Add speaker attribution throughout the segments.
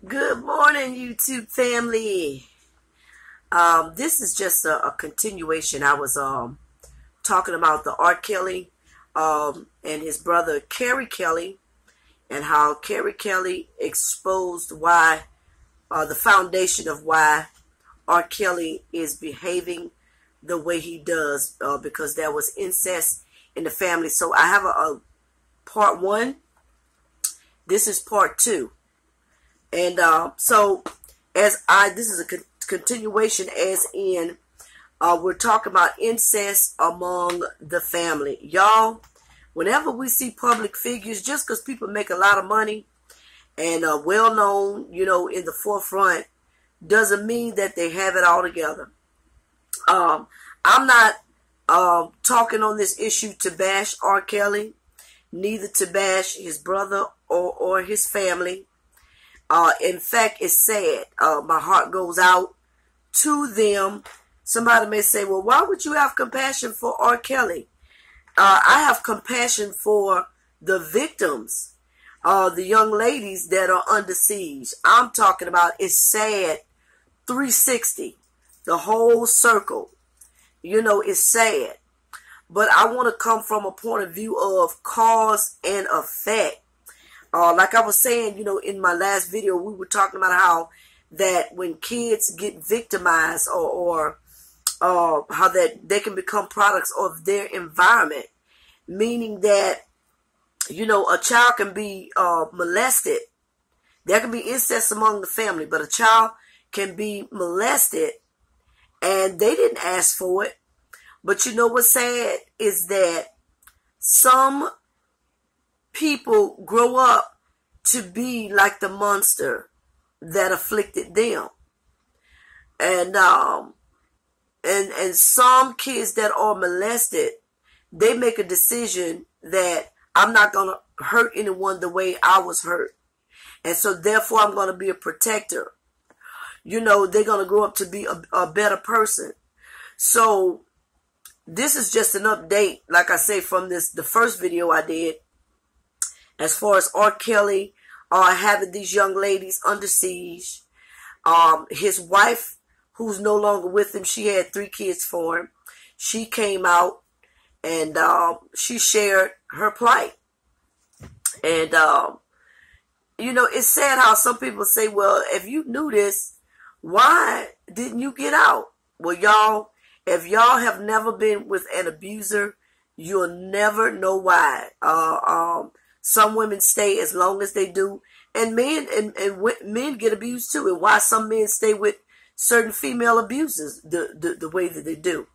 Speaker 1: Good morning, YouTube family. This is just a continuation. I was talking about the R. Kelly and his brother Kerry Kelly, and how Kerry Kelly exposed why the foundation of why R. Kelly is behaving the way he does, because there was incest in the family. So I have a part one. This is part two. And so, this is a continuation, as in, we're talking about incest among the family. Y'all, whenever we see public figures, just because people make a lot of money and are well known, in the forefront, doesn't mean that they have it all together. I'm not talking on this issue to bash R. Kelly, neither to bash his brother or his family. In fact, it's sad. My heart goes out to them. Somebody may say, well, why would you have compassion for R. Kelly? I have compassion for the victims, the young ladies that are under siege. I'm talking about, it's sad, 360, the whole circle. It's sad. But I want to come from a point of view of cause and effect. Like I was saying, in my last video, we were talking about how that when kids get victimized or how that they can become products of their environment, meaning that, a child can be molested. There can be incest among the family, but a child can be molested and they didn't ask for it. But what's sad is that some people grow up to be like the monster that afflicted them. And some kids that are molested, they make a decision that I'm not going to hurt anyone the way I was hurt. And so therefore I'm going to be a protector. They're going to grow up to be a better person. So this is just an update, like I say, from the first video I did, as far as R. Kelly having these young ladies under siege. His wife, who's no longer with him, she had 3 kids for him. She came out and she shared her plight. And, it's sad how some people say, well, if you knew this, why didn't you get out? Well, y'all, if y'all have never been with an abuser, you'll never know why. Some women stay as long as they do, and men men get abused too. And why some men stay with certain female abusers the way that they do.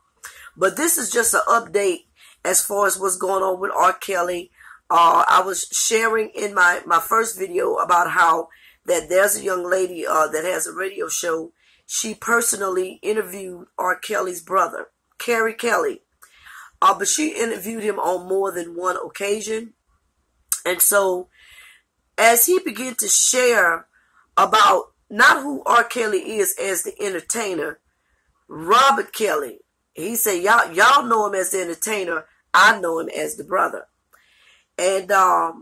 Speaker 1: But this is just an update as far as what's going on with R. Kelly. I was sharing in my first video about how that there's a young lady that has a radio show. She personally interviewed R. Kelly's brother, Kerry Kelly. But she interviewed him on more than one occasion. And so, as he began to share about not who R. Kelly is as the entertainer, Robert Kelly, he said, y'all know him as the entertainer. I know him as the brother. And I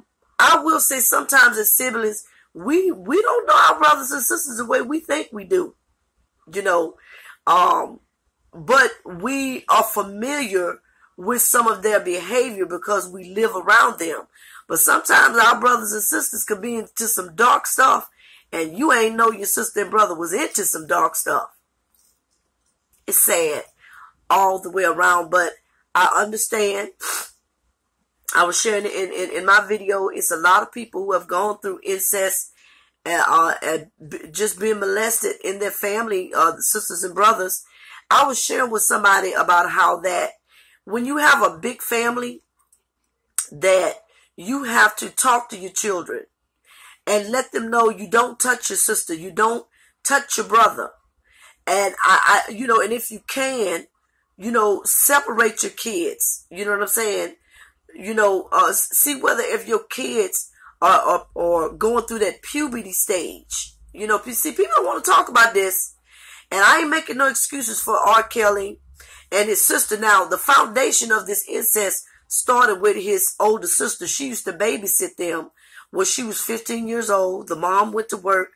Speaker 1: will say sometimes as siblings, we don't know our brothers and sisters the way we think we do. But we are familiar with some of their behavior because we live around them. But sometimes our brothers and sisters could be into some dark stuff, and you ain't know your sister and brother was into some dark stuff. It's sad all the way around, but I understand. I was sharing in my video, it's a lot of people who have gone through incest and just being molested in their family, the sisters and brothers. I was sharing with somebody about how that when you have a big family, that you have to talk to your children and let them know you don't touch your sister, you don't touch your brother. And and if you can, separate your kids. You know what I'm saying? See whether if your kids are going through that puberty stage. See, people don't want to talk about this. And I ain't making no excuses for R. Kelly and his sister. Now, the foundation of this incest started with his older sister. She used to babysit them when she was 15 years old. The mom went to work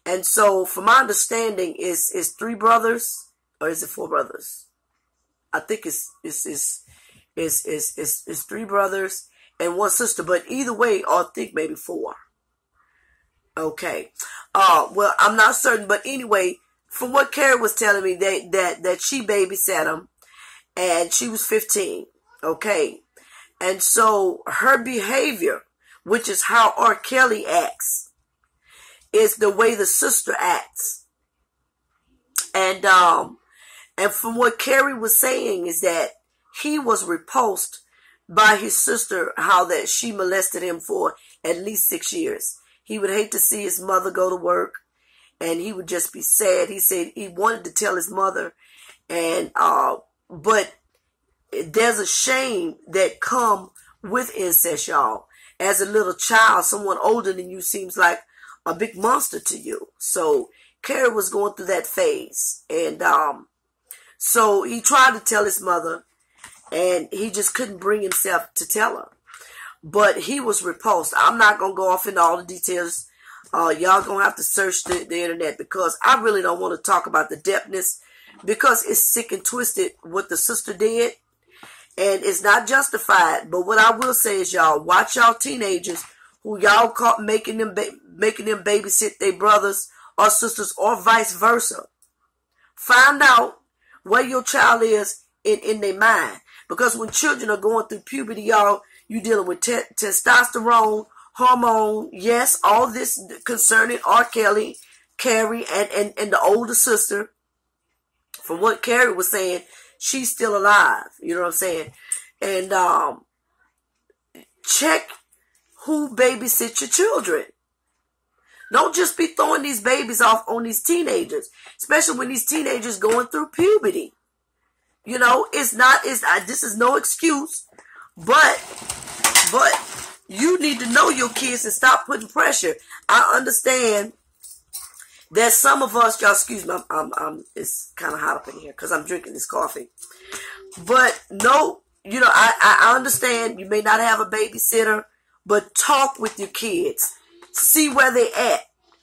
Speaker 1: And so, from my understanding, is 3 brothers, or is it 4 brothers? I think it's 3 brothers and 1 sister. But either way, I think maybe 4. Okay. Well, I'm not certain, but anyway, from what Carrie was telling me, that she babysat him, and she was 15. Okay. And so her behavior, which is how R. Kelly acts, is the way the sister acts. And from what Carrie was saying is that he was repulsed by his sister, how that she molested him for at least 6 years. He would hate to see his mother go to work, and he would just be sad. He said he wanted to tell his mother, and but there's a shame that come with incest, y'all. As a little child, someone older than you seems like a big monster to you. So Carrie was going through that phase, and so he tried to tell his mother, and he just couldn't bring himself to tell her. But he was repulsed. I'm not going to go off into all the details. Y'all going to have to search the internet, because I really don't want to talk about the depthness, because it's sick and twisted what the sister did. And it's not justified. But what I will say is, y'all, watch y'all teenagers who y'all caught making them babysit their brothers or sisters, or vice versa. Find out where your child is in their mind. Because when children are going through puberty, y'all, you dealing with testosterone, hormone, yes, all this concerning R. Kelly, Carrie, and the older sister. From what Carrie was saying, she's still alive. You know what I'm saying? And check who babysits your children. Don't just be throwing these babies off on these teenagers, especially when these teenagers going through puberty. You know, this is no excuse, but you need to know your kids and stop putting pressure. I understand that some of us, y'all, excuse me, it's kind of hot up in here because I'm drinking this coffee. But no, you know, I understand you may not have a babysitter, but talk with your kids. See where they at.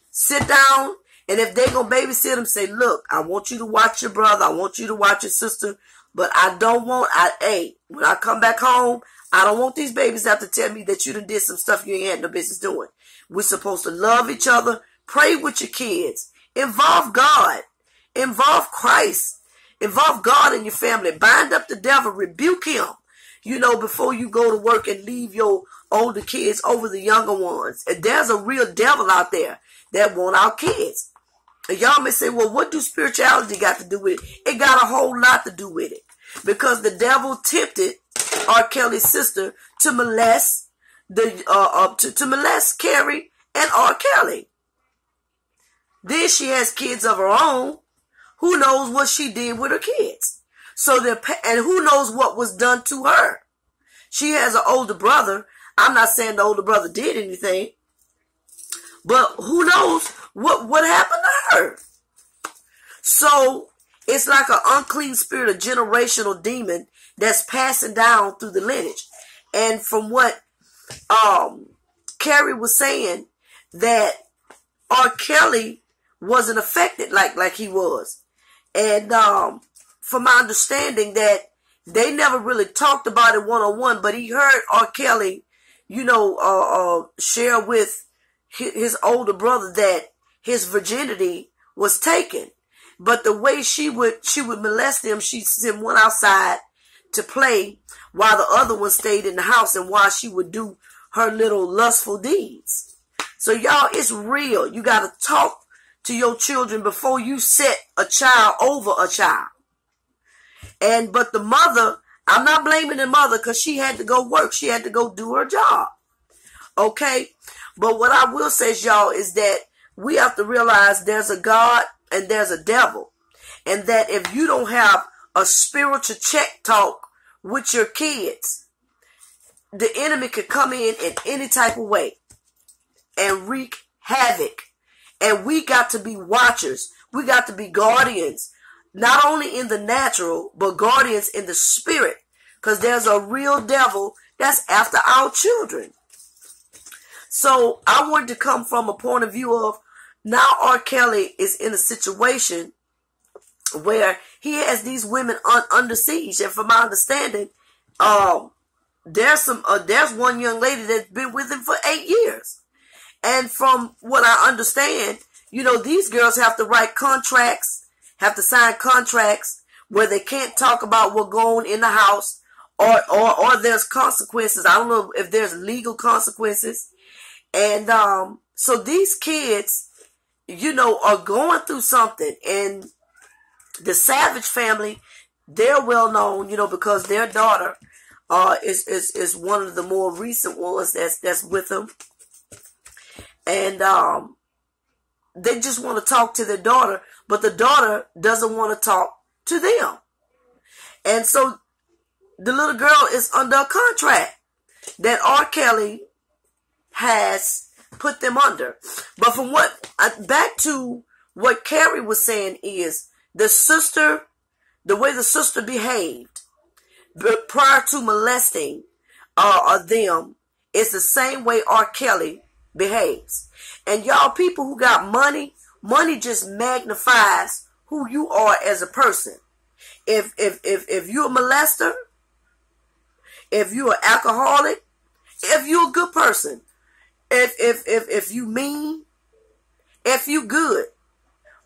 Speaker 1: Sit down, and if they gonna babysit them, say, look, I want you to watch your brother, I want you to watch your sister, but I don't want, when I come back home, I don't want these babies to have to tell me that you done did some stuff you ain't had no business doing. We're supposed to love each other, pray with your kids, involve God, involve Christ, involve God in your family, bind up the devil, rebuke him, you know, before you go to work and leave your older kids over the younger ones. And there's a real devil out there that want our kids. And y'all may say, well, what do spirituality got to do with it? It got a whole lot to do with it. Because the devil tempted R. Kelly's sister to molest to molest Carrie and R. Kelly. Then she has kids of her own. Who knows what she did with her kids? And who knows what was done to her? She has an older brother. I'm not saying the older brother did anything, but who knows what happened to her? So it's like an unclean spirit, a generational demon that's passing down through the lineage. And from what Carrie was saying, that R. Kelly wasn't affected like he was. And from my understanding, that they never really talked about it one-on-one, but he heard R. Kelly, you know, share with his older brother that his virginity was taken. But the way she would molest him, she'd send one outside to play while the other one stayed in the house, and while she would do her little lustful deeds. So y'all, it's real. You got to talk to your children before you set a child over a child. But the mother, I'm not blaming the mother, because she had to go work. She had to go do her job. Okay? But what I will say, y'all, is that we have to realize there's a God and there's a devil. And that if you don't have a spiritual check talk with your kids, the enemy could come in any type of way and wreak havoc. And we got to be watchers. We got to be guardians, not only in the natural, but guardians in the spirit. Because there's a real devil that's after our children. So I wanted to come from a point of view of, Now R. Kelly is in a situation where he has these women under siege. And from my understanding, there's one young lady that's been with him for 8 years. And from what I understand, these girls have to write contracts, have to sign contracts where they can't talk about what's going on in the house, or there's consequences. I don't know if there's legal consequences. And so these kids, are going through something. And the Savage family, they're well known, because their daughter is one of the more recent ones that's with them. And they just want to talk to their daughter, but the daughter doesn't want to talk to them. And so the little girl is under a contract that R. Kelly has put them under. But from back to what Carrie was saying is the way the sister behaved prior to molesting them is the same way R. Kelly behaves. And y'all, people who got money just magnifies who you are as a person. If you're a molester, if you're an alcoholic, if you're a good person, if you mean, if you good,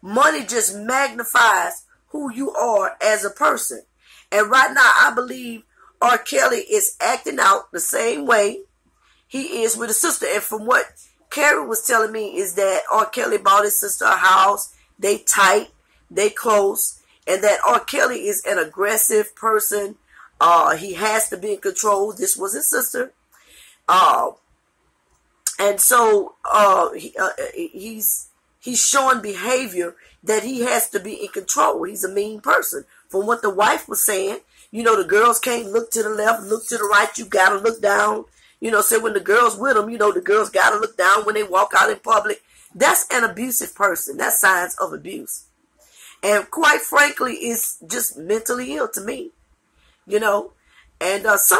Speaker 1: money just magnifies who you are as a person. And right now, I believe R. Kelly is acting out the same way he is with his sister. And from what Carrie was telling me is that R. Kelly bought his sister a house. They tight, they close, and that R. Kelly is an aggressive person. He has to be in control. This was his sister. And so he's showing behavior that he has to be in control. He's a mean person. From what the wife was saying, the girls can't look to the left, look to the right. You got to look down. So when the girls with them, the girls got to look down when they walk out in public. That's an abusive person. That's signs of abuse. And quite frankly, it's just mentally ill to me, And some